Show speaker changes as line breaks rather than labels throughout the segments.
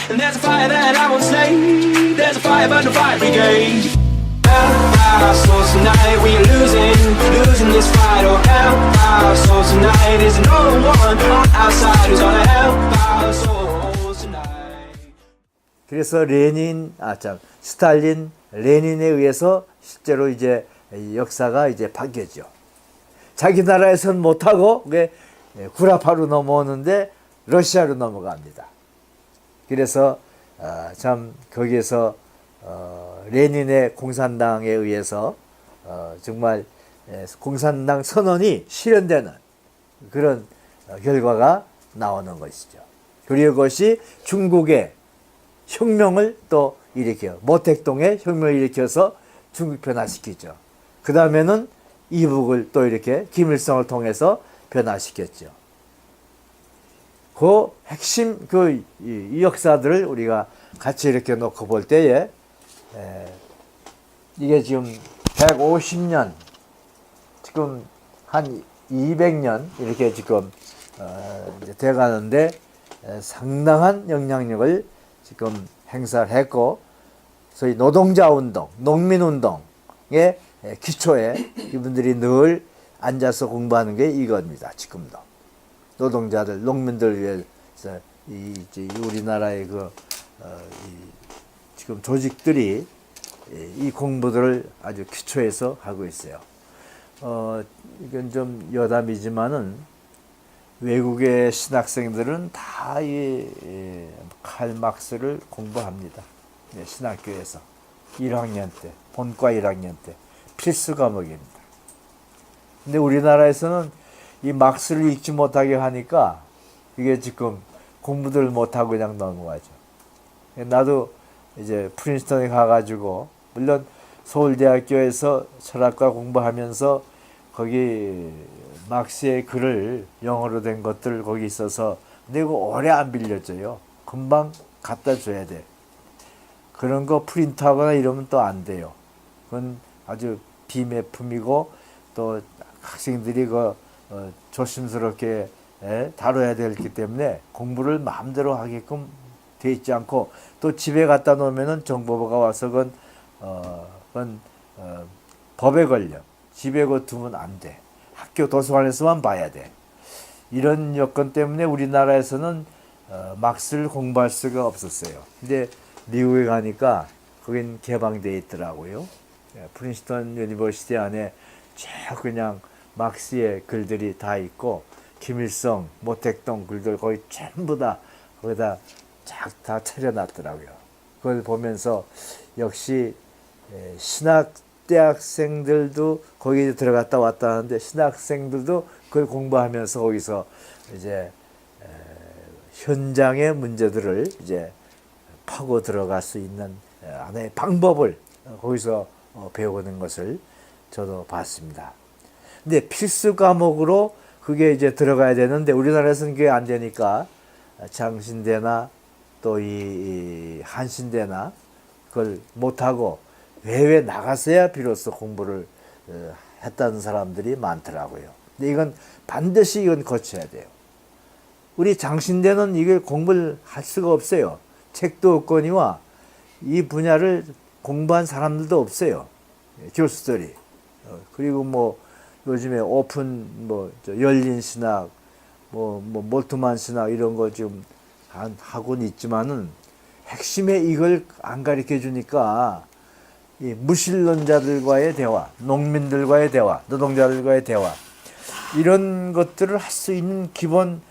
And there's a fire that I won't slay. There's a fire but no fire brigade. Our souls tonight, we are losing this fight. Oh, help our souls tonight. There's no one on our side who's gonna help our souls tonight.
그래서 스탈린, 레닌에 의해서 실제로 이제 역사가 이제 바뀌었죠. 자기 나라에선 못하고 구라파로 넘어오는데 러시아로 넘어갑니다. 그래서 참 거기에서 레닌의 공산당에 의해서 정말 공산당 선언이 실현되는 그런 결과가 나오는 것이죠. 그리고 그것이 중국의 혁명을 또 일으켜요. 모택동의 혁명을 일으켜서 중국 변화시키죠. 그 다음에는 이북을 또 이렇게 김일성을 통해서 변화시켰죠. 그 핵심 이 역사들을 우리가 같이 이렇게 놓고 볼 때에 이게 지금 150년 지금 한 200년 이렇게 지금 이제 돼가는데 상당한 영향력을 지금 행사를 했고, 소위 노동자 운동, 농민 운동의 기초에 이분들이 늘 앉아서 공부하는 게 이겁니다. 지금도 노동자들, 농민들을 위해서 우리나라의 지금 조직들이 이 공부들을 아주 기초에서 하고 있어요. 이건 좀 여담이지만은 외국의 신학생들은 다 이 칼 막스를 공부합니다. 신학교에서 1학년 때, 본과 1학년 때 필수 과목입니다. 근데 우리나라에서는 이 막스를 읽지 못하게 하니까 이게 지금 공부들 못하고 그냥 넘어가죠. 나도 이제 프린스턴에 가가지고, 물론 서울대학교에서 철학과 공부하면서 거기 막스의 글을 영어로 된 것들 거기 있어서, 근데 이거 오래 안 빌려줘요. 금방 갖다 줘야 돼. 그런 거 프린트하거나 이러면 또 안 돼요. 그건 아주 비매품이고 또 학생들이 조심스럽게 다뤄야 되기 때문에 공부를 마음대로 하게끔 돼 있지 않고, 또 집에 갖다 놓으면은 정보부가 와서 그건 법에 걸려. 집에 두면 안 돼. 학교 도서관에서만 봐야 돼. 이런 여건 때문에 우리나라에서는 막스를 공부할 수가 없었어요. 근데 미국에 가니까 거긴 개방되어 있더라고요. 프린스턴 유니버시티 안에 쭉 그냥 막스의 글들이 다 있고, 김일성, 모택동 글들 거의 전부 다 거기다 다 차려놨더라고요. 그걸 보면서 역시 신학대학생들도 거기에 들어갔다 왔다 하는데, 신학생들도 그걸 공부하면서 거기서 이제 현장의 문제들을 이제 파고 들어갈 수 있는 하나의 방법을 거기서 배우는 것을 저도 봤습니다. 근데 필수 과목으로 그게 이제 들어가야 되는데 우리나라에서는 그게 안 되니까 장신대나 또 이 한신대나 그걸 못하고 해외 나가서야 비로소 공부를 했다는 사람들이 많더라고요. 근데 이건 반드시 거쳐야 돼요. 우리 장신대는 이걸 공부를 할 수가 없어요. 책도 없거니와 이 분야를 공부한 사람들도 없어요. 교수들이. 그리고 요즘에 오픈 열린 신학, 몰트만 신학 이런 거 지금 하고는 있지만은 핵심에 이걸 안 가르쳐 주니까 이 무신론자들과의 대화, 농민들과의 대화, 노동자들과의 대화, 이런 것들을 할 수 있는 기본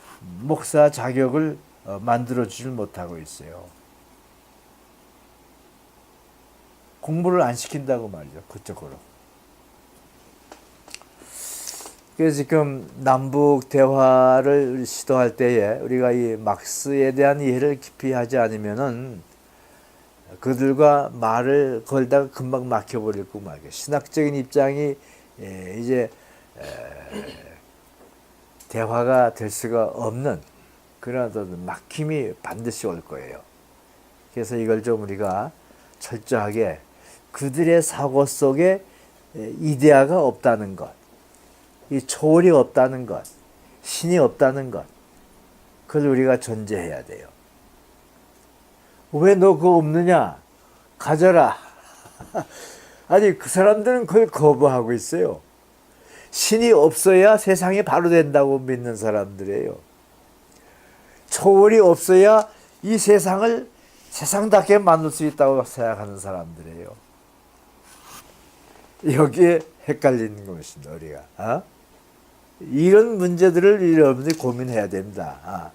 목사 자격을 만들어 주질 못하고 있어요. 공부를 안 시킨다고 말이죠. 그쪽으로. 그래서 지금 남북 대화를 시도할 때에 우리가 이 막스에 대한 이해를 깊이 하지 않으면은 그들과 말을 걸다가 금방 막혀버리고 말이에요. 신학적인 입장이 이제 대화가 될 수가 없는 그런 막힘이 반드시 올 거예요. 그래서 이걸 좀 우리가 철저하게 그들의 사고 속에 이데아가 없다는 것, 이 초월이 없다는 것, 신이 없다는 것, 그걸 우리가 전제해야 돼요. 왜 너 그거 없느냐? 가져라. 아니 그 사람들은 그걸 거부하고 있어요. 신이 없어야 세상이 바로 된다고 믿는 사람들이에요. 초월이 없어야 이 세상을 세상답게 만들 수 있다고 생각하는 사람들이에요. 여기에 헷갈리는 것입니다, 우리가. 이런 문제들을 여러분들이 고민해야 됩니다.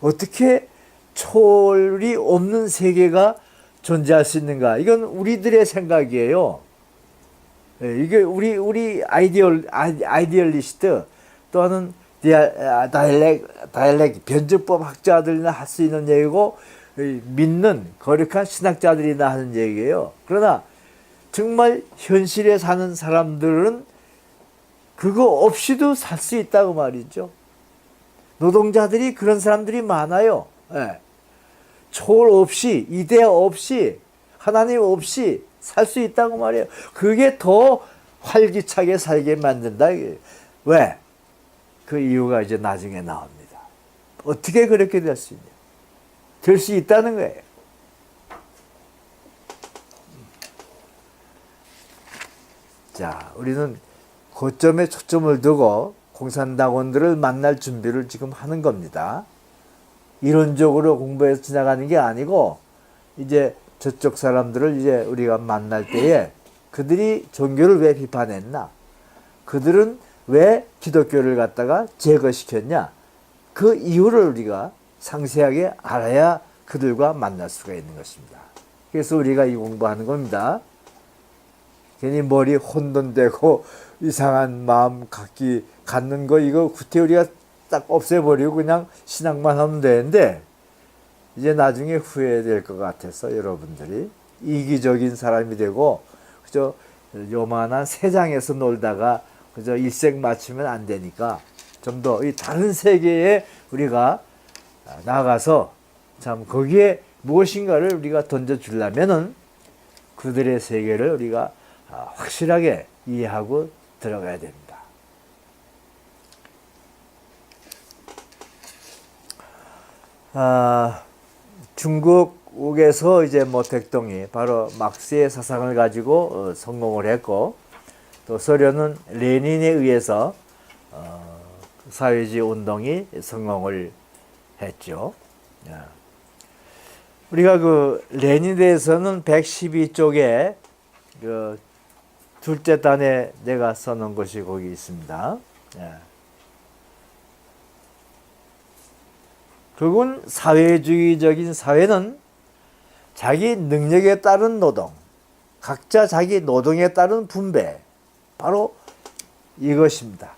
어떻게 초월이 없는 세계가 존재할 수 있는가? 이건 우리들의 생각이에요. 이게 우리 아이디얼리스트 또는 다이렉 변증법 학자들이나 할 수 있는 얘기고 믿는 거룩한 신학자들이나 하는 얘기예요. 그러나 정말 현실에 사는 사람들은 그거 없이도 살 수 있다고 말이죠. 노동자들이 그런 사람들이 많아요. 초월 없이, 이데아 없이, 하나님 없이 살 수 있다고 말이에요. 그게 더 활기차게 살게 만든다. 왜? 그 이유가 이제 나중에 나옵니다. 어떻게 그렇게 될 수 있냐? 될 수 있다는 거예요. 자, 우리는 고점에 초점을 두고 공산당원들을 만날 준비를 지금 하는 겁니다. 이론적으로 공부해서 지나가는 게 아니고 이제 저쪽 사람들을 이제 우리가 만날 때에 그들이 종교를 왜 비판했나? 그들은 왜 기독교를 갖다가 제거시켰냐? 그 이유를 우리가 상세하게 알아야 그들과 만날 수가 있는 것입니다. 그래서 우리가 이 공부하는 겁니다. 괜히 머리 혼돈되고 이상한 마음 갖는 거 이거 구태 우리가 딱 없애버리고 그냥 신앙만 하면 되는데 이제 나중에 후회될 것 같아서 여러분들이 이기적인 사람이 되고 그저 요만한 세상에서 놀다가 그저 일생 맞추면 안 되니까 좀 더 이 다른 세계에 우리가 나가서 참 거기에 무엇인가를 우리가 던져주려면은 그들의 세계를 우리가 확실하게 이해하고 들어가야 됩니다. 중국에서 이제 모택동이 바로 막스의 사상을 가지고 성공을 했고 또 소련은 레닌에 의해서 사회주의 운동이 성공을 했죠. 우리가 그 레닌에 대해서는 112쪽에 그 둘째 단에 내가 써놓은 것이 거기 있습니다. 결국은 사회주의적인 사회는 자기 능력에 따른 노동, 각자 자기 노동에 따른 분배, 바로 이것입니다.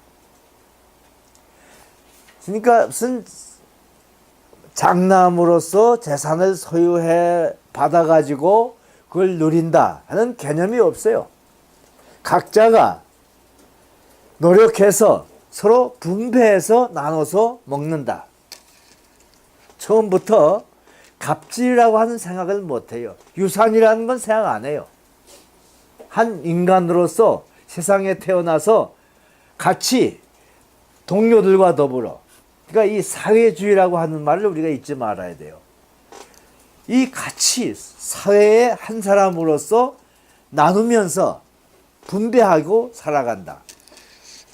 그러니까 무슨 장남으로서 재산을 소유해 받아가지고 그걸 누린다 하는 개념이 없어요. 각자가 노력해서 서로 분배해서 나눠서 먹는다. 처음부터 갑질이라고 하는 생각을 못해요. 유산이라는 건 생각 안 해요. 한 인간으로서 세상에 태어나서 같이 동료들과 더불어, 그러니까 이 사회주의라고 하는 말을 우리가 잊지 말아야 돼요. 이 같이 사회의 한 사람으로서 나누면서 분배하고 살아간다.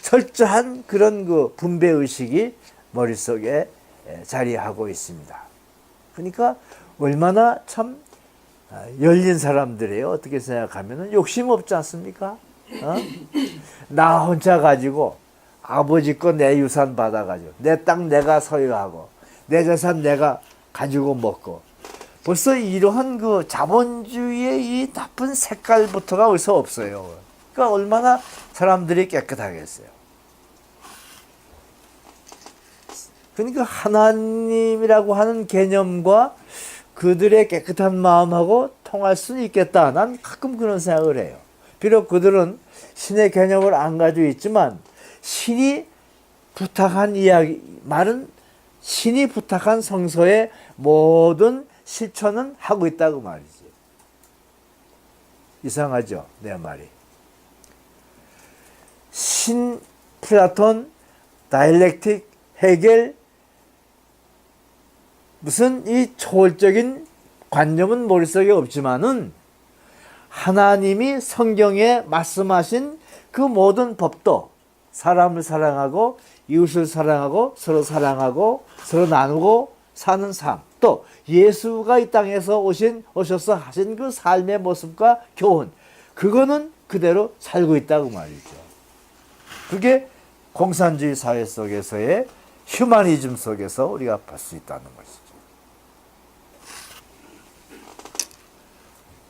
철저한 그런 그 분배 의식이 머릿속에 자리하고 있습니다. 그러니까 얼마나 참 열린 사람들이에요. 어떻게 생각하면 욕심 없지 않습니까? 나 혼자 가지고 아버지 거 내 유산 받아가지고 내 땅 내가 소유하고 내 재산 내가 가지고 먹고 벌써 이러한 그 자본주의의 이 나쁜 색깔부터가 어디서 없어요. 그러니까 얼마나 사람들이 깨끗하겠어요. 그러니까 하나님이라고 하는 개념과 그들의 깨끗한 마음하고 통할 수는 있겠다. 난 가끔 그런 생각을 해요. 비록 그들은 신의 개념을 안 가지고 있지만 신이 부탁한 말은 신이 부탁한 성서의 모든 실천은 하고 있다고 말이지. 이상하죠? 내 말이. 신, 플라톤, 다이렉틱, 헤겔, 무슨 이 초월적인 관념은 머릿속에 없지만은 하나님이 성경에 말씀하신 그 모든 법도 사람을 사랑하고 이웃을 사랑하고 서로 나누고 사는 삶, 또 예수가 이 땅에서 오셔서 하신 그 삶의 모습과 교훈, 그거는 그대로 살고 있다고 말이죠. 그게 공산주의 사회 속에서의 휴머니즘 속에서 우리가 볼 수 있다는 것이죠.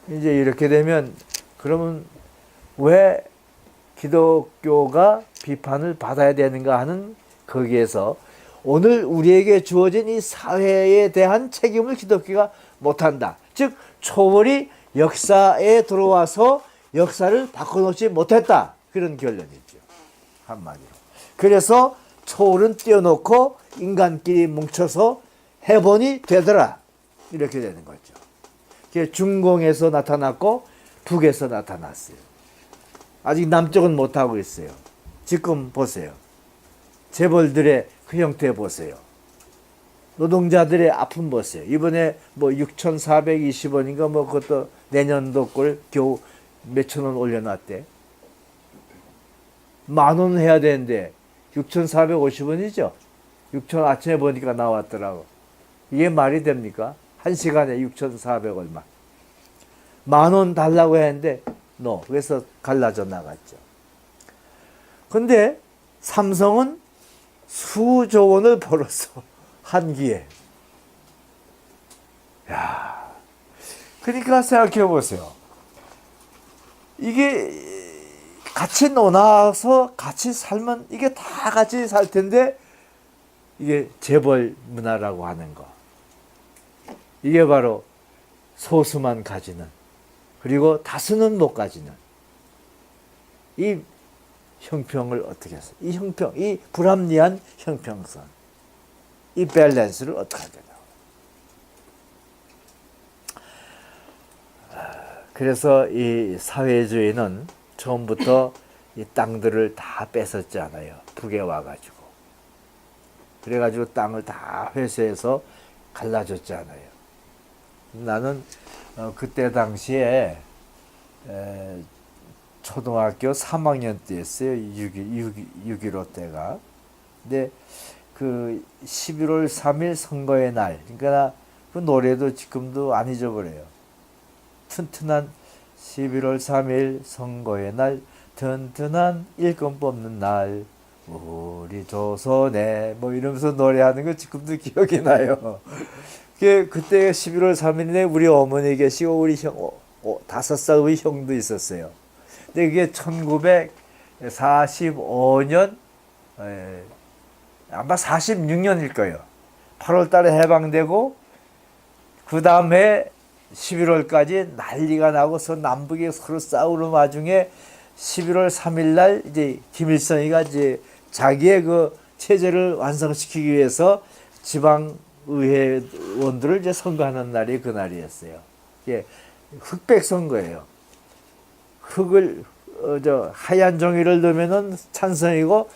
이제 이렇게 되면 그러면 왜 기독교가 비판을 받아야 되는가 하는 거기에서 오늘 우리에게 주어진 이 사회에 대한 책임을 기독교가 못한다. 즉 초월이 역사에 들어와서 역사를 바꿔놓지 못했다. 그런 결론이죠. 한마디로. 그래서 초월은 띄워놓고 인간끼리 뭉쳐서 해본이 되더라. 이렇게 되는 거죠. 중공에서 나타났고 북에서 나타났어요. 아직 남쪽은 못하고 있어요. 지금 보세요. 재벌들의 그 형태 보세요. 노동자들의 아픔 보세요. 이번에 뭐 6,420원인가 뭐 그것도 내년도 걸 겨우 몇천 원 올려놨대. 10,000원 해야 되는데 6,450원이죠. 6,000원 아침에 보니까 나왔더라고. 이게 말이 됩니까? 1시간에 6,400 얼마. 10,000원 달라고 했는데 그래서 갈라져 나갔죠. 근데 삼성은 수조 원을 벌었어. 한 기에. 야, 그러니까 생각해 보세요. 이게 같이 놀아서 같이 살면 이게 다 같이 살 텐데 이게 재벌 문화라고 하는 거. 이게 바로 소수만 가지는, 그리고 다수는 못 가지는 이 형평을 어떻게 했어요? 이 형평, 이 불합리한 형평성, 이 밸런스를 어떻게 하냐. 그래서 이 사회주의는 처음부터 이 땅들을 다 뺏었잖아요. 북에 와가지고. 그래가지고 땅을 다 회수해서 갈라줬잖아요. 나는 그때 당시에 초등학교 3학년 때였어요. 6.15 때가. 근데 그 11월 3일 선거의 날, 그러니까 그 노래도 지금도 안 잊어버려요. 튼튼한 11월 3일 선거의 날, 튼튼한 일권 뽑는 날, 우리 조선에 뭐 이러면서 노래하는 거 지금도 기억이 나요. 그때 11월 3일에 우리 어머니 계시고 우리 형, 5살 우리 형도 있었어요. 근데 그게 1945년, 아마 46년일 거예요. 8월 달에 해방되고, 그 다음에 11월까지 난리가 나고서 남북이 서로 싸우는 와중에 11월 3일 날 이제 김일성이가 이제 자기의 그 체제를 완성시키기 위해서 지방의회원들을 이제 선거하는 날이 그 날이었어요. 예, 흑백 선거예요. 흑을 하얀 종이를 넣으면은 찬성이고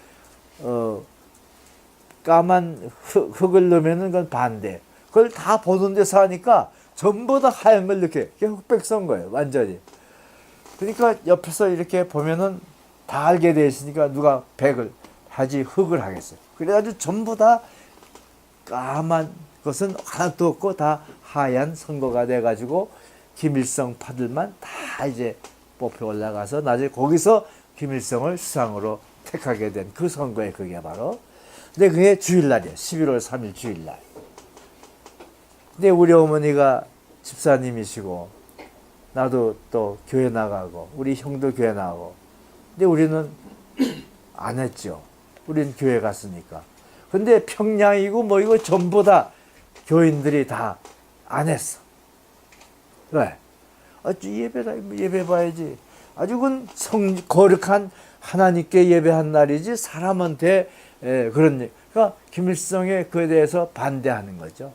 까만 흑을 넣으면은 그건 반대. 그걸 다 보는 데서 하니까 전부 다 하얀 걸 이렇게 흑백 선거예요, 완전히. 그러니까 옆에서 이렇게 보면은 다 알게 돼 있으니까 누가 백을 하지 흑을 하겠어요. 그래가지고 전부 다 까만 것은 하나도 없고 다 하얀 선거가 돼가지고 김일성 파들만 다 이제 뽑혀 올라가서 나중에 거기서 김일성을 수상으로 택하게 된 그 선거에 그게 바로. 근데 그게 주일날이에요. 11월 3일 주일날. 근데 우리 어머니가 집사님이시고 나도 또 교회 나가고 우리 형도 교회 나가고. 근데 우리는 안 했죠. 우리는 교회 갔으니까. 근데 평양이고 뭐 이거 전부 다 교인들이 다 안 했어. 왜? 예배 봐야지. 아주 그 거룩한 하나님께 예배한 날이지 사람한테 그런. 그러니까 김일성에 그에 대해서 반대하는 거죠.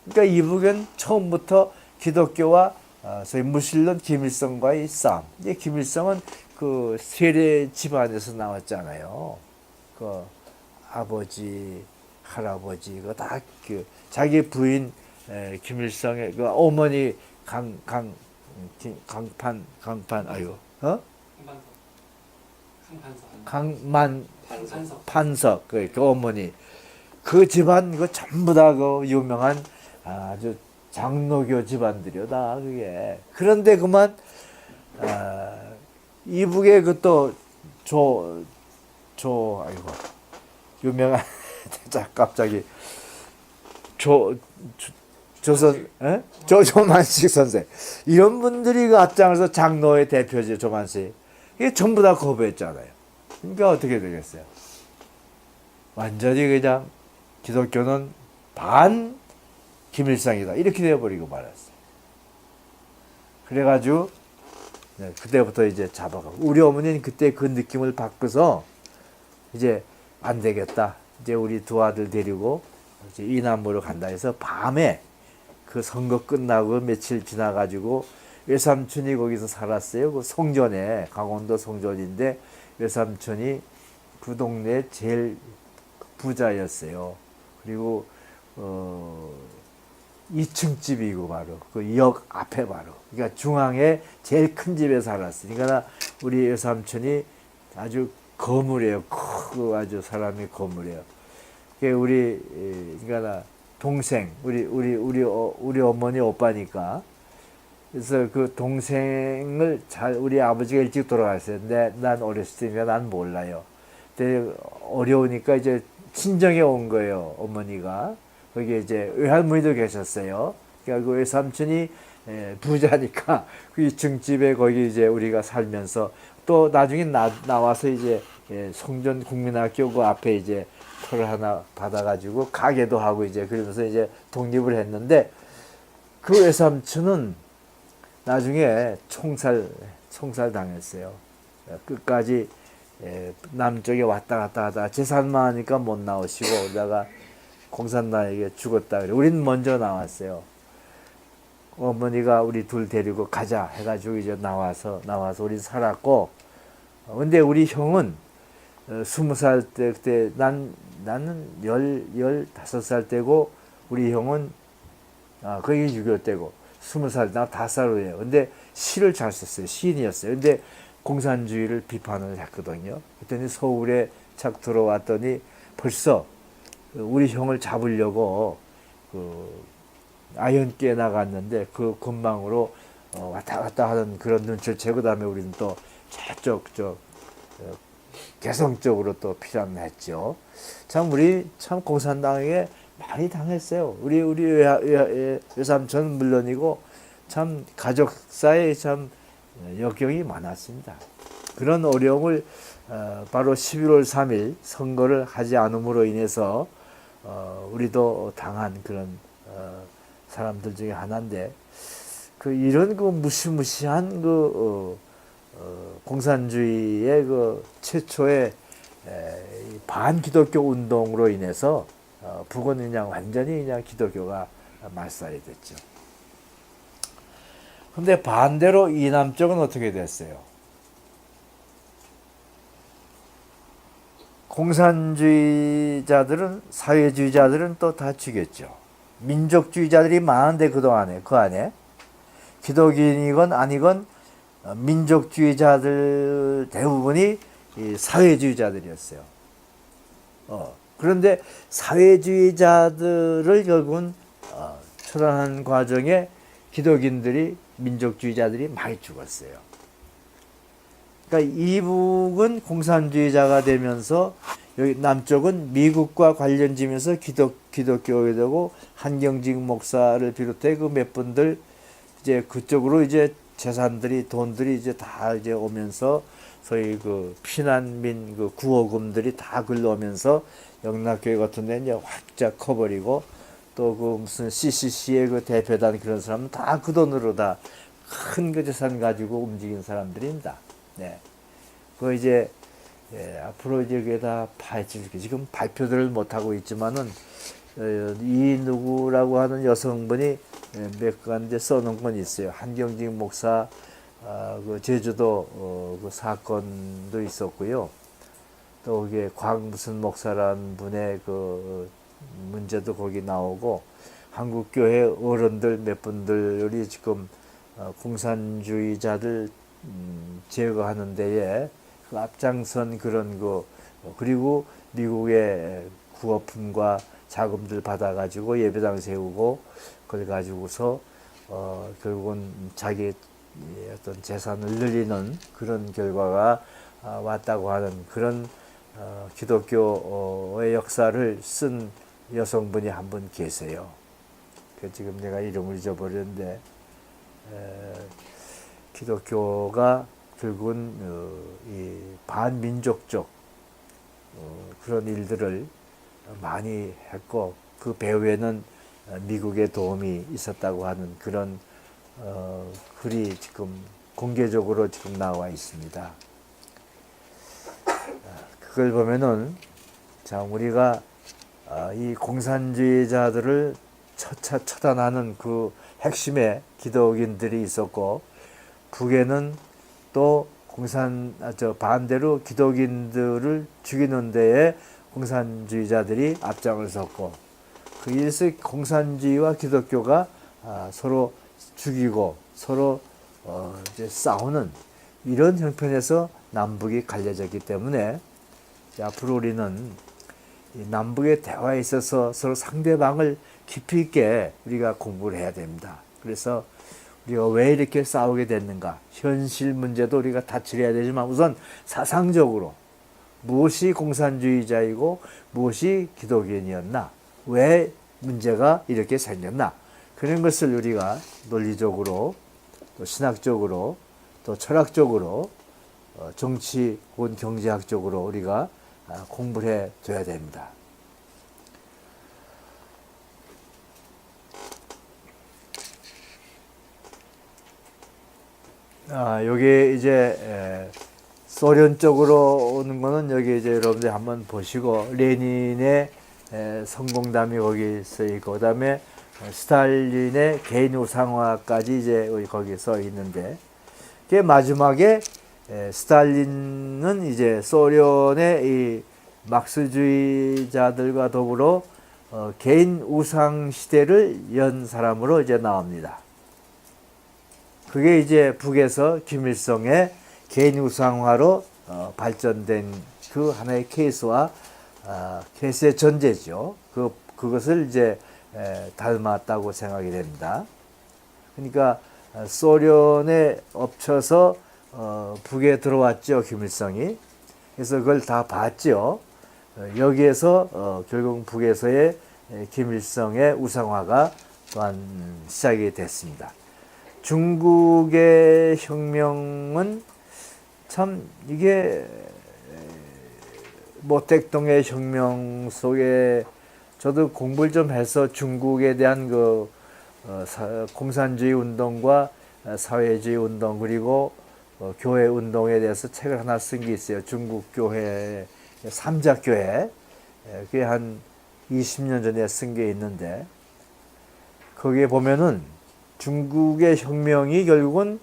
그러니까 이북은 처음부터 기독교와 소위 무신론 김일성과의 싸움. 이제 김일성은 그 세례 집안에서 나왔잖아요. 그 아버지, 할아버지, 그 다 그 자기 부인 김일성의 그 어머니 강판 아이고 강만 판석 그 어머니 그 집안 그 전부 다 그 유명한 아주 장로교 집안들이요 다 그게. 그런데 그만 이북에 그 또 아이고 유명한 자 갑자기 조선 조만식 선생 이런 분들이 그 앞장에서 장로의 대표죠. 조만식 이게 전부 다 거부했잖아요. 그러니까 어떻게 되겠어요? 완전히 그냥 기독교는 반 김일성이다 이렇게 되어버리고 말았어요. 그래가지고 그때부터 이제 잡아가고 우리 어머니는 그때 그 느낌을 바꿔서 이제 안 되겠다. 이제 우리 두 아들 데리고 이제 이남으로 간다 해서 밤에 그 선거 끝나고 며칠 지나가지고 외삼촌이 거기서 살았어요. 그 송전에 강원도 송전인데 외삼촌이 그 동네 제일 부자였어요. 그리고 2층 집이고 바로 그 역 앞에 바로 그러니까 중앙에 제일 큰 집에 살았어요. 그러니까 우리 외삼촌이 아주 거물이에요. 크고 아주 사람이 거물이에요. 우리 그러니까 동생 우리 어머니 오빠니까 그래서 그 동생을 잘 우리 아버지가 일찍 돌아갔어요. 근데 난 어렸을 때니까 난 몰라요. 근데 어려우니까 이제 친정에 온 거예요. 어머니가 거기에 이제 외할머니도 계셨어요. 그러니까 그 외삼촌이 부자니까 그 2층 집에 거기 이제 우리가 살면서 또 나중에 나와서 이제 송전 국민학교 그 앞에 이제 터를 하나 받아가지고 가게도 하고 이제 그러면서 이제 독립을 했는데 그 외삼촌은 나중에 총살 당했어요. 끝까지 남쪽에 왔다 갔다 하다가 재산만 하니까 못 나오시고 그러다가 공산당에게 죽었다 그래. 우린 먼저 나왔어요. 어머니가 우리 둘 데리고 가자 해가지고 이제 나와서 우린 살았고 근데 우리 형은 20살 때 그때 나는 15살 때고 우리 형은 거기 6.25 때고 20살 나 5살이에요. 근데 시를 잘 썼어요. 시인이었어요. 근데 공산주의를 비판을 했거든요. 그랬더니 서울에 착 들어왔더니 벌써 우리 형을 잡으려고 그 아연기에 나갔는데 그 근방으로 왔다 갔다 하는 그런 눈치를 채고 그다음에 우리는 또 저쪽 개성 쪽으로 또 피난했죠. 참 우리 참 공산당에게 많이 당했어요. 우리 외삼촌은 물론이고 참 가족사에 참 역경이 많았습니다. 그런 어려움을 바로 11월 3일 선거를 하지 않음으로 인해서 우리도 당한 그런 사람들 중에 하나인데 그 이런 그 무시무시한 그 공산주의의 그 최초의 반기독교 운동으로 인해서 북은 그냥 완전히 그냥 기독교가 말살이 됐죠. 근데 반대로 이남 쪽은 어떻게 됐어요? 공산주의자들은 사회주의자들은 또 다 죽였죠. 민족주의자들이 많은데 그 안에 기독인이건 아니건 민족주의자들 대부분이 사회주의자들이었어요. 그런데 사회주의자들을 결국은 처단하는 과정에 기독인들이 민족주의자들이 많이 죽었어요. 그러니까 이북은 공산주의자가 되면서 여기 남쪽은 미국과 관련지면서 기독교가 되고 한경직 목사를 비롯해 그 몇 분들 이제 그쪽으로 이제 재산들이 돈들이 이제 다 이제 오면서 소위 그 피난민 그 구호금들이 다 글러오면서 영락교회 같은 데 이제 확 커버리고 또 그 무슨 CCC의 그 대표단 그런 사람은 다 그 돈으로 다 큰 그 재산 가지고 움직인 사람들입니다. 네. 그 이제 앞으로 이제 그게 다 파헤칠 지금 발표들을 못 하고 있지만은 이 누구라고 하는 여성분이 몇 건 이제 써놓은 건 있어요. 한경직 목사 그 제주도 그 사건도 있었고요. 또 그게 무슨 목사라는 분의 그 문제도 거기 나오고 한국교회 어른들 몇 분들이 지금 공산주의자들 제거하는 데에 그 앞장선 그런 거, 그리고 미국의 구호품과 자금들 받아가지고 예배당 세우고 그걸 가지고서 결국은 자기 어떤 재산을 늘리는 그런 결과가 왔다고 하는 그런 기독교의 역사를 쓴 여성분이 한 분 계세요. 지금 내가 이름을 잊어버렸는데, 기독교가 결국은 이 반민족적 그런 일들을 많이 했고, 그 배후에는 미국의 도움이 있었다고 하는 그런 글이 지금 공개적으로 지금 나와 있습니다. 그걸 보면은 참 우리가 이 공산주의자들을 처단하는 그 핵심의 기독인들이 있었고, 북에는 또 반대로 기독인들을 죽이는 데에 공산주의자들이 앞장을 섰고, 그 일서 공산주의와 기독교가 서로 죽이고 서로 이제 싸우는 이런 형편에서 남북이 갈려졌기 때문에, 앞으로 우리는 이 남북의 대화에 있어서 서로 상대방을 깊이 있게 우리가 공부를 해야 됩니다. 그래서 우리가 왜 이렇게 싸우게 됐는가, 현실 문제도 우리가 다치려야 되지만 우선 사상적으로 무엇이 공산주의자이고 무엇이 기독인이었나, 왜 문제가 이렇게 생겼나, 그런 것을 우리가 논리적으로 또 신학적으로 또 철학적으로 정치 혹은 경제학적으로 우리가 공부를 해 둬야 됩니다. 여기 이제 소련 쪽으로 오는 거는 여기 이제 여러분들 한번 보시고, 레닌의 성공담이 거기 써 있고, 그 다음에 스탈린의 개인 우상화까지 이제 거기 써 있는데, 그 마지막에 스탈린은 이제 소련의 이 막스주의자들과 더불어 개인 우상 시대를 연 사람으로 이제 나옵니다. 그게 이제 북에서 김일성의 개인 우상화로 발전된 그 하나의 케이스와 케이스의 전제죠. 그것을 이제 닮았다고 생각이 됩니다. 그러니까 소련에 엎쳐서 북에 들어왔죠, 김일성이. 그래서 그걸 다 봤죠. 여기에서 결국 북에서의 김일성의 우상화가 또한 시작이 됐습니다. 중국의 혁명은 참 이게 모택동의 혁명 속에 저도 공부를 좀 해서 중국에 대한 그 공산주의 운동과 사회주의 운동 그리고 교회 운동에 대해서 책을 하나 쓴 게 있어요. 중국 교회 삼자교회, 그게 한 20년 전에 쓴 게 있는데, 거기에 보면은 중국의 혁명이 결국은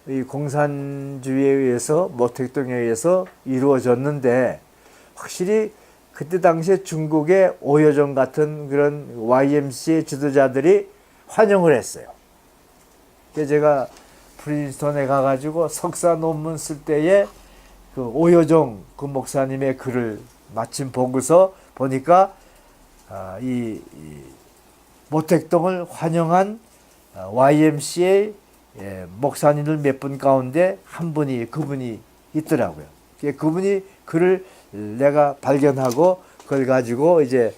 이 공산주의에 의해서 모택동에 의해서 이루어졌는데, 확실히 그때 당시에 중국의 오여정 같은 그런 YMCA 지도자들이 환영을 했어요. 그래서 제가 프린스턴에 가가지고 석사 논문 쓸 때에 그 오여정 그 목사님의 글을 마침 보고서 보니까 이 모택동을 환영한 YMCA 목사님들 몇 분 가운데 한 분이 그분이 있더라고요. 그분이 글을 내가 발견하고 그걸 가지고 이제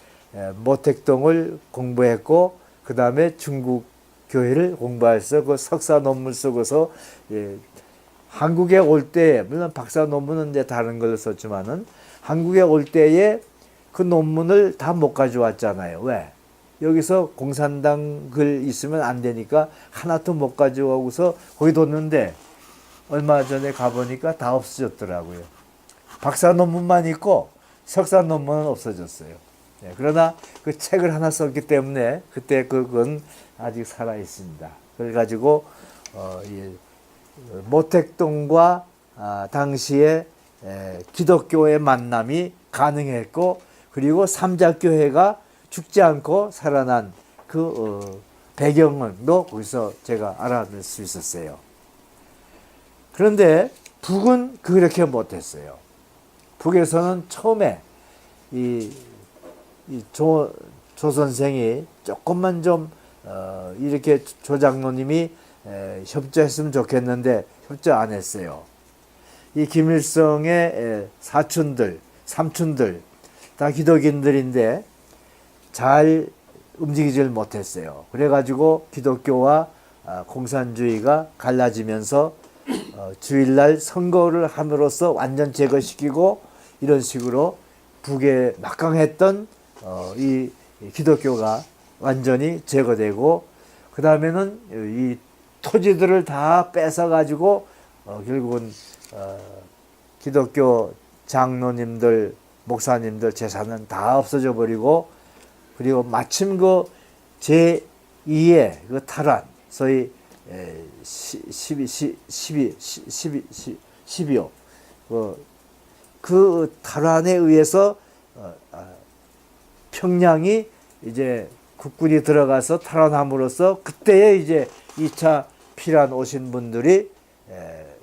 모택동을 공부했고, 그 다음에 중국 교회를 공부해서 그 석사 논문 쓰고서 한국에 올 때, 물론 박사 논문은 이제 다른 걸 썼지만은 한국에 올 때에 그 논문을 다 못 가져왔잖아요. 왜? 여기서 공산당 글 있으면 안 되니까 하나도 못 가져오고서 거기 뒀는데, 얼마 전에 가보니까 다 없어졌더라고요. 박사 논문만 있고 석사 논문은 없어졌어요. 그러나 그 책을 하나 썼기 때문에 그때 그건 아직 살아 있습니다. 그래 가지고 이 모택동과 당시에 기독교의 만남이 가능했고, 그리고 삼자교회가 죽지 않고 살아난 배경도 거기서 제가 알아낼 수 있었어요. 그런데 북은 그렇게 못했어요. 북에서는 처음에 이 조 선생이 조금만 좀 이렇게 조 장로님이 협조했으면 좋겠는데 협조 안 했어요. 이 김일성의 사촌들, 삼촌들 다 기독인들인데 잘 움직이질 못했어요. 그래가지고 기독교와 공산주의가 갈라지면서 주일날 선거를 함으로써 완전 제거시키고 이런 식으로 북에 막강했던 이 기독교가 완전히 제거되고 그 다음에는 이 토지들을 다 뺏어가지고 결국은 기독교 장로님들, 목사님들 재산은 다 없어져 버리고 그리고 마침 그 제2의 그 탈환, 소위 12호 그 탈환에 의해서 평양이 이제 국군이 들어가서 탈환함으로써 그때에 이제 2차 피란 오신 분들이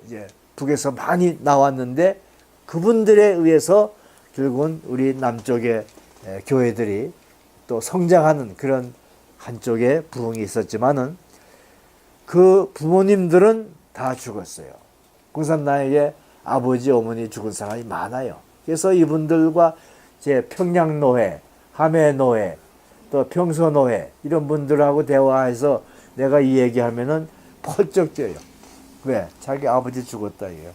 이제 북에서 많이 나왔는데 그분들에 의해서 결국은 우리 남쪽의 교회들이 또 성장하는 그런 한쪽에 부흥이 있었지만은 그 부모님들은 다 죽었어요. 공산당에게 아버지, 어머니 죽은 사람이 많아요. 그래서 이분들과 제 평양노회, 함해노회, 또 평서노회 이런 분들하고 대화해서 내가 이 얘기하면은 펄쩍 뛰어요. 왜? 자기 아버지 죽었다 이거예요.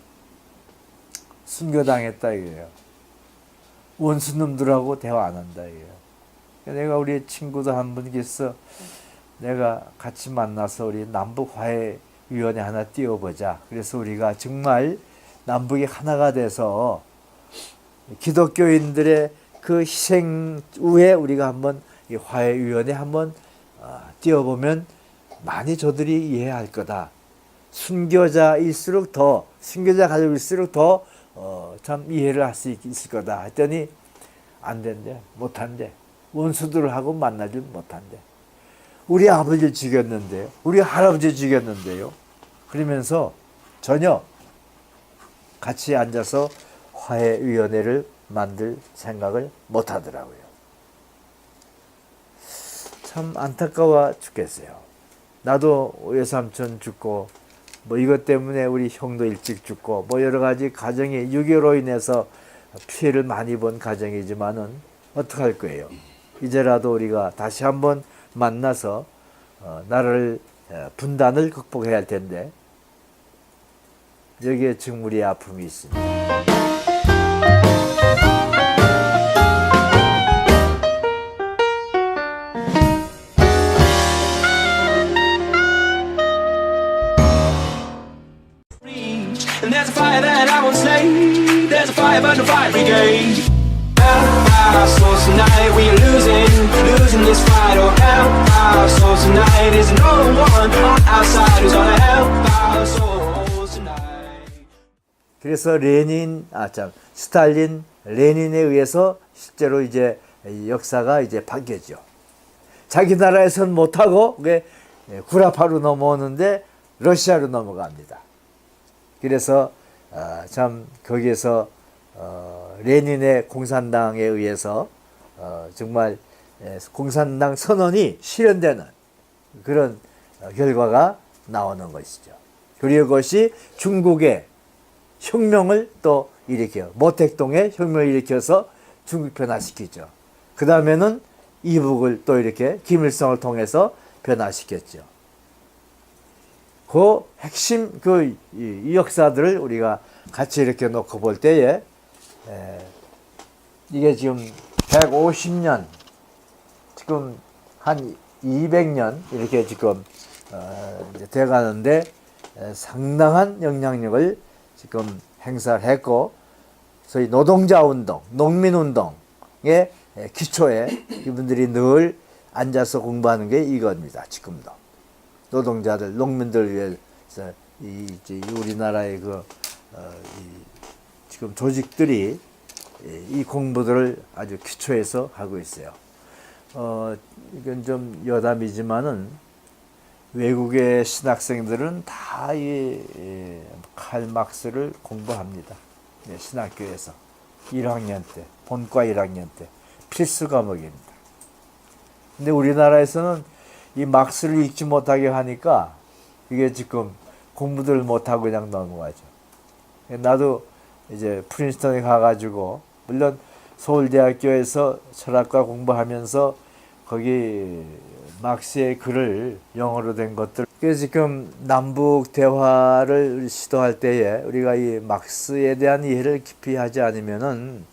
순교당했다 이거예요. 원수놈들하고 대화 안 한다 이거예요. 내가 우리 친구도 한 분 계서 내가 같이 만나서 우리 남북화해위원회 하나 띄워보자. 그래서 우리가 정말 남북이 하나가 돼서 기독교인들의 그 희생 후에 우리가 한번 이 화해위원회 한번 띄워보면 많이 저들이 이해할 거다. 순교자일수록 더, 순교자 가족일수록 더 참 이해를 할 수 있을 거다 했더니 안 된대, 못 한대. 원수들하고 만나질 못한대. 우리 아버지를 죽였는데요. 우리 할아버지 죽였는데요. 그러면서 전혀 같이 앉아서 화해위원회를 만들 생각을 못 하더라고요. 참 안타까워 죽겠어요. 나도 외삼촌 죽고 뭐 이것 때문에 우리 형도 일찍 죽고 뭐 여러 가지 가정이 6.25로 인해서 피해를 많이 본 가정이지만은 어떡할 거예요. 이제라도 우리가 다시 한번 만나서 나라를 분단을 극복해야 할 텐데 여기에 지금 우리의 아픔이 있습니다.
And there's a fire that I won't slay. There's a fire burn the fire brigade. Our souls tonight, we are losing this fight. Oh, help our souls tonight. Is no one on our side who's gonna help our souls tonight.
그래서 스탈린, 레닌에 의해서 실제로 이제 역사가 이제 바뀌었죠. 자기 나라에선 못하고 그게 구라파로 넘어오는데 러시아로 넘어갑니다. 그래서 참 거기에서 레닌의 공산당에 의해서 정말 공산당 선언이 실현되는 그런 결과가 나오는 것이죠. 그리고 그것이 중국의 혁명을 또 일으켜요. 모택동의 혁명을 일으켜서 중국 변화시키죠. 그 다음에는 이북을 또 이렇게 김일성을 통해서 변화시켰죠. 그 핵심 이 역사들을 우리가 같이 이렇게 놓고 볼 때에 이게 지금 150년 지금 한 200년 이렇게 지금 이제 돼가는데 상당한 영향력을 지금 행사를 했고 소위 노동자 운동, 농민 운동의 기초에 이분들이 늘 앉아서 공부하는 게 이겁니다. 지금도 노동자들, 농민들 위해서 우리나라의 지금 조직들이 이 공부들을 아주 기초에서 하고 있어요. 이건 좀 여담이지만은 외국의 신학생들은 다 이 칼 막스를 공부합니다. 네, 신학교에서 1학년 때, 본과 1학년 때 필수 과목입니다. 근데 우리나라에서는 이 막스를 읽지 못하게 하니까 이게 지금 공부들 못하고 그냥 넘어가죠. 나도 이제 프린스턴에 가가지고, 물론 서울대학교에서 철학과 공부하면서 거기 막스의 글을 영어로 된 것들, 그래서 지금 남북 대화를 시도할 때에 우리가 이 막스에 대한 이해를 깊이 하지 않으면은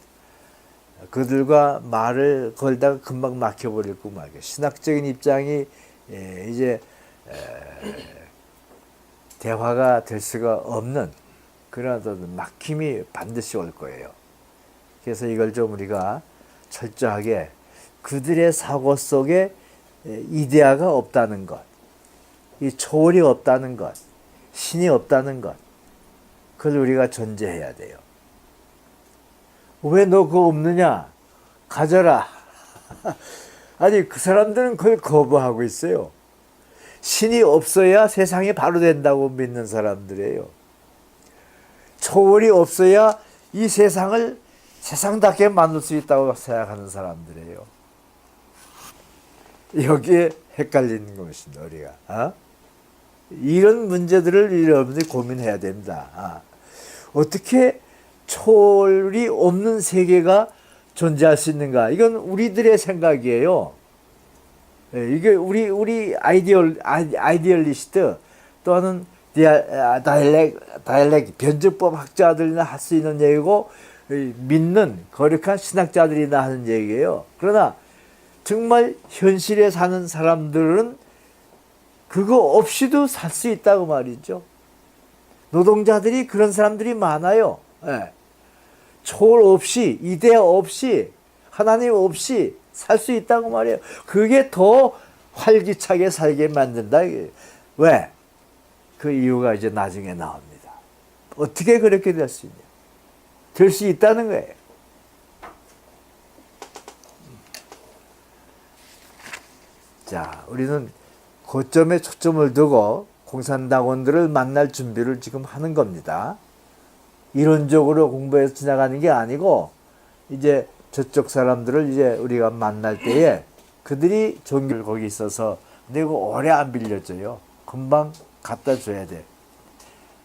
그들과 말을 걸다가 금방 막혀버릴 거 말이에요. 신학적인 입장이 이제 대화가 될 수가 없는 그런 어떤 막힘이 반드시 올 거예요. 그래서 이걸 좀 우리가 철저하게 그들의 사고 속에 이데아가 없다는 것, 이 초월이 없다는 것, 신이 없다는 것, 그걸 우리가 전제해야 돼요. 왜 너 그거 없느냐? 가져라. 아니, 그 사람들은 그걸 거부하고 있어요. 신이 없어야 세상이 바로 된다고 믿는 사람들이에요. 초월이 없어야 이 세상을 세상답게 만들 수 있다고 생각하는 사람들이에요. 여기에 헷갈리는 것입니다, 우리가. 이런 문제들을 여러분들이 고민해야 됩니다. 어떻게 초월이 없는 세계가 존재할 수 있는가? 이건 우리들의 생각이에요. 이게 우리 아이디얼리스트 또는 다이얼렉 변증법 학자들이나 할 수 있는 얘기고, 믿는 거룩한 신학자들이나 하는 얘기예요. 그러나 정말 현실에 사는 사람들은 그거 없이도 살 수 있다고 말이죠. 노동자들이 그런 사람들이 많아요. 초월 없이, 이데아 없이, 하나님 없이 살 수 있다고 말이에요. 그게 더 활기차게 살게 만든다. 왜? 그 이유가 이제 나중에 나옵니다. 어떻게 그렇게 될 수 있냐? 될 수 있다는 거예요. 자, 우리는 고점에 초점을 두고 공산당원들을 만날 준비를 지금 하는 겁니다. 이론적으로 공부해서 지나가는 게 아니고, 이제 저쪽 사람들을 이제 우리가 만날 때에 그들이 종교를 거기 있어서, 근데 이거 오래 안 빌려줘요. 금방 갖다 줘야 돼.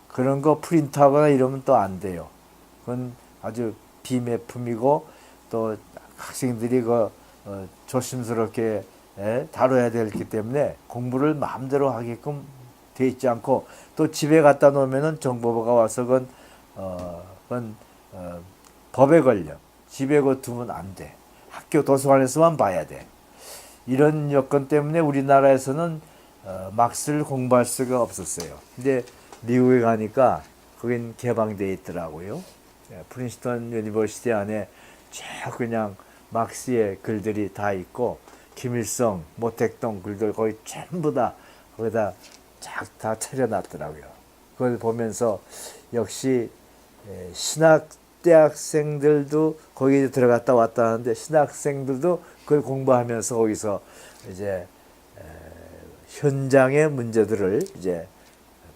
그런 거 프린트하거나 이러면 또 안 돼요. 그건 아주 비매품이고, 또 학생들이 조심스럽게 다뤄야 되기 때문에 공부를 마음대로 하게끔 돼 있지 않고, 또 집에 갖다 놓으면은 정보부가 와서 그건 법에 걸려. 집에 그거 두면 안 돼. 학교 도서관에서만 봐야 돼. 이런 여건 때문에 우리나라에서는 막스를 공부할 수가 없었어요. 근데 미국에 가니까 거긴 개방되어 있더라고요. 프린스턴 유니버시티 안에 쭉 그냥 막스의 글들이 다 있고, 김일성, 모택동 글들 거의 전부 다 거기다 쫙 다 차려놨더라고요. 그걸 보면서 역시 신학대학생들도 거기 들어갔다 왔다 하는데, 신학생들도 그걸 공부하면서 거기서 이제 현장의 문제들을 이제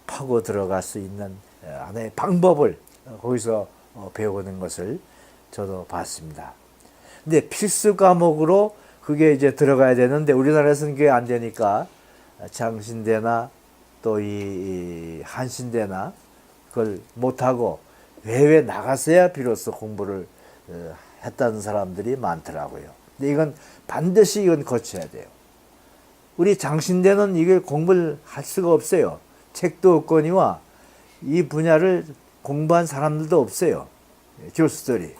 파고 들어갈 수 있는 하나의 방법을 거기서 배우는 것을 저도 봤습니다. 근데 필수 과목으로 그게 이제 들어가야 되는데 우리나라에서는 그게 안 되니까 장신대나 또 이 한신대나 그걸 못하고 해외 나가서야 비로소 공부를 했다는 사람들이 많더라고요. 근데 이건 반드시 이건 거쳐야 돼요. 우리 장신대는 이걸 공부를 할 수가 없어요. 책도 없거니와 이 분야를 공부한 사람들도 없어요. 교수들이.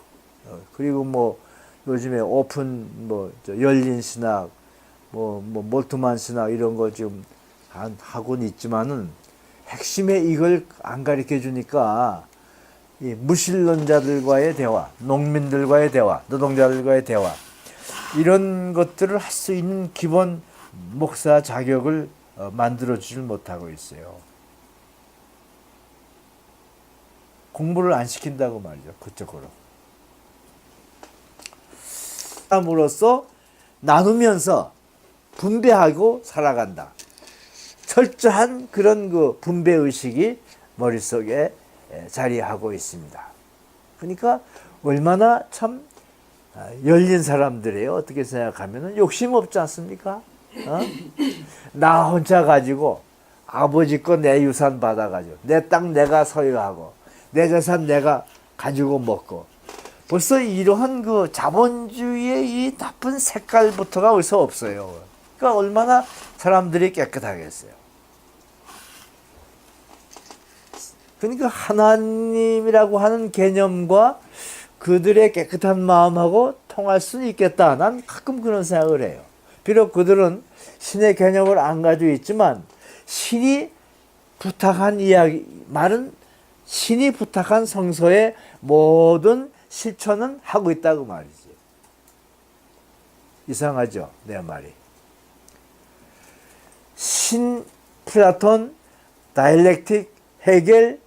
그리고 뭐 요즘에 오픈 열린 신학 몰트만 신학 이런 거 지금 하고는 있지만은 핵심에 이걸 안 가르쳐 주니까 이 무신론자들과의 대화, 농민들과의 대화, 노동자들과의 대화 이런 것들을 할 수 있는 기본 목사 자격을 만들어 주질 못하고 있어요. 공부를 안 시킨다고 말이죠. 그쪽으로. 함으로써 나누면서 분배하고 살아간다. 철저한 그런 그 분배 의식이 머릿속에 자리하고 있습니다. 그러니까 얼마나 참 열린 사람들이에요. 어떻게 생각하면 욕심 없지 않습니까? 나 혼자 가지고 아버지 거 내 유산 받아가지고 내 땅 내가 소유하고 내 재산 내가 가지고 먹고 벌써 이러한 그 자본주의의 이 나쁜 색깔부터가 어디서 없어요. 그러니까 얼마나 사람들이 깨끗하겠어요. 그러니까 하나님이라고 하는 개념과 그들의 깨끗한 마음하고 통할 수는 있겠다. 난 가끔 그런 생각을 해요. 비록 그들은 신의 개념을 안 가지고 있지만 신이 부탁한 이야기, 말은 신이 부탁한 성서의 모든 실천은 하고 있다고 말이지. 이상하죠? 내 말이. 신, 플라톤, 다이렉틱, 헤겔,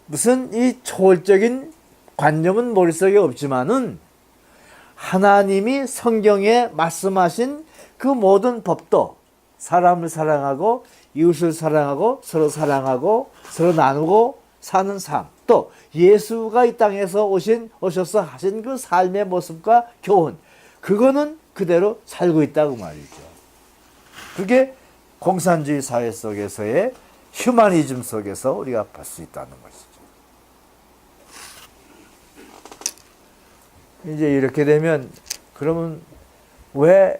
무슨 이 초월적인 관념은 머릿속에 없지만은 하나님이 성경에 말씀하신 그 모든 법도 사람을 사랑하고 이웃을 사랑하고 서로 나누고 사는 삶, 또 예수가 이 땅에서 오셔서 하신 그 삶의 모습과 교훈, 그거는 그대로 살고 있다고 말이죠. 그게 공산주의 사회 속에서의 휴머니즘 속에서 우리가 볼 수 있다는 것이죠. 이제 이렇게 되면 그러면 왜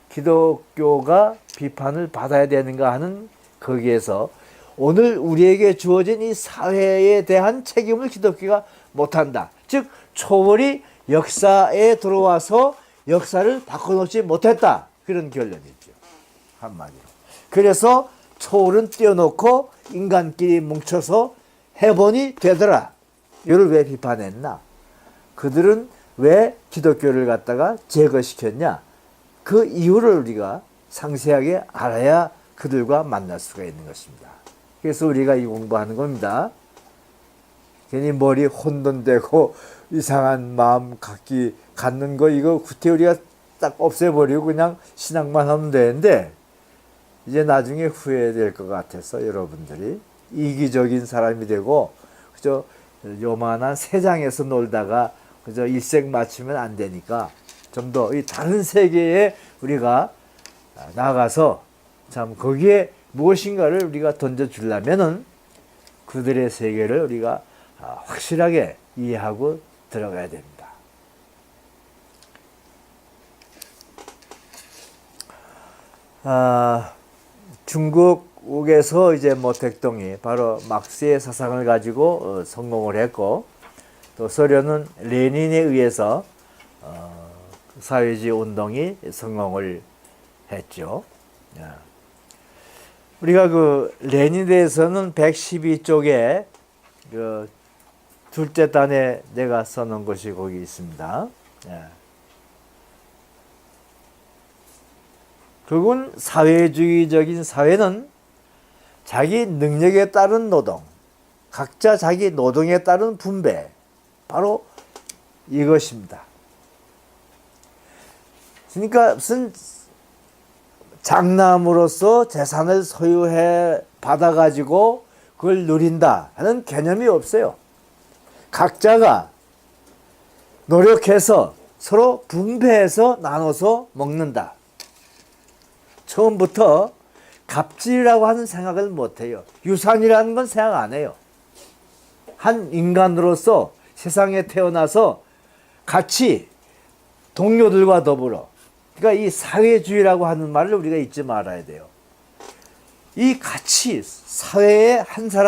기독교가 비판을 받아야 되는가 하는 거기에서 오늘 우리에게 주어진 이 사회에 대한 책임을 기독교가 못한다. 즉 초월이 역사에 들어와서 역사를 바꿔놓지 못했다. 그런 결론이죠. 한마디로. 그래서 초월은 띄워놓고 인간끼리 뭉쳐서 해본이 되더라. 이를 왜 비판했나? 그들은 왜 기독교를 갖다가 제거시켰냐? 그 이유를 우리가 상세하게 알아야 그들과 만날 수가 있는 것입니다. 그래서 우리가 이 공부하는 겁니다. 괜히 머리 혼돈되고 이상한 마음 갖는 거 이거 구태 우리가 딱 없애버리고 그냥 신앙만 하면 되는데 이제 나중에 후회될 것 같아서 여러분들이 이기적인 사람이 되고 그저 요만한 세상에서 놀다가 그저 일생 마치면 안 되니까 좀 더 이 다른 세계에 우리가 나가서 참 거기에 무엇인가를 우리가 던져주려면은 그들의 세계를 우리가 확실하게 이해하고 들어가야 됩니다. 중국에서 이제 모택동이 바로 막스의 사상을 가지고 성공을 했고 또 소련은 레닌에 의해서 사회주의 운동이 성공을 했죠. 우리가 그 레닌에 대해서는 112쪽에 그 둘째 단에 내가 써놓은 것이 거기 있습니다. 그건 사회주의적인 사회는 자기 능력에 따른 노동, 각자 자기 노동에 따른 분배, 바로 이것입니다. 그러니까 무슨 장남으로서 재산을 소유해 받아가지고 그걸 누린다 하는 개념이 없어요. 각자가 노력해서 서로 분배해서 나눠서 먹는다. 처음부터 갑질이라고 하는 생각을 못해요. 유산이라는 건 생각 안 해요. 한 인간으로서 세상에 태어나서 같이 동료들과 더불어, 그러니까 이 사회주의라고 하는 말을 우리가 잊지 말아야 돼요. 이 같이 사회의 한 사람